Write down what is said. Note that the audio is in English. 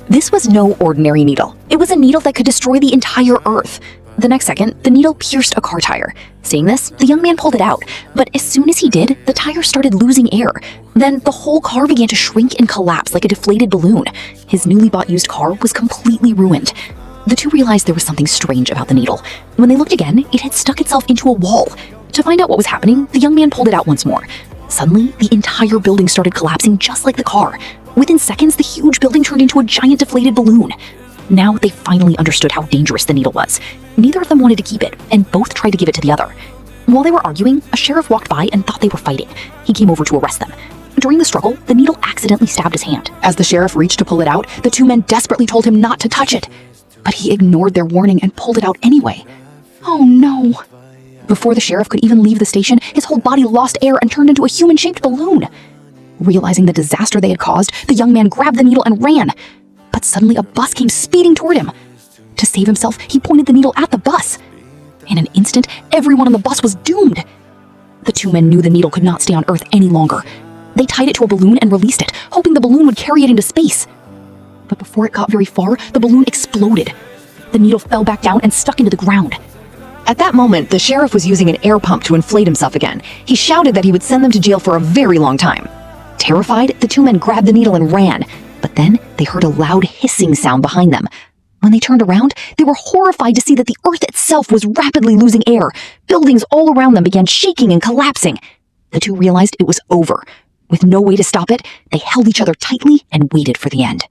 This was no ordinary needle. It was a needle that could destroy the entire Earth. The next second, the needle pierced a car tire. Seeing this, the young man pulled it out, but as soon as he did, the tire started losing air. Then the whole car began to shrink and collapse like a deflated balloon. His newly bought used car was completely ruined. The two realized there was something strange about the needle. When they looked again, it had stuck itself into a wall. To find out what was happening, the young man pulled it out once more. Suddenly, the entire building started collapsing just like the car. Within seconds, the huge building turned into a giant deflated balloon. Now they finally understood how dangerous the needle was. Neither of them wanted to keep it, and both tried to give it to the other. While they were arguing, a sheriff walked by and thought they were fighting. He came over to arrest them. During the struggle, the needle accidentally stabbed his hand. As the sheriff reached to pull it out, the two men desperately told him not to touch it. But he ignored their warning and pulled it out anyway. Oh no! Before the sheriff could even leave the station, his whole body lost air and turned into a human-shaped balloon. Realizing the disaster they had caused, the young man grabbed the needle and ran. But suddenly a bus came speeding toward him. To save himself, he pointed the needle at the bus. In an instant, everyone on the bus was doomed. The two men knew the needle could not stay on Earth any longer. They tied it to a balloon and released it, hoping the balloon would carry it into space. But before it got very far, the balloon exploded. The needle fell back down and stuck into the ground. At that moment, the sheriff was using an air pump to inflate himself again. He shouted that he would send them to jail for a very long time. Terrified, the two men grabbed the needle and ran. But then they heard a loud hissing sound behind them. When they turned around, they were horrified to see that the Earth itself was rapidly losing air. Buildings all around them began shaking and collapsing. The two realized it was over. With no way to stop it, they held each other tightly and waited for the end.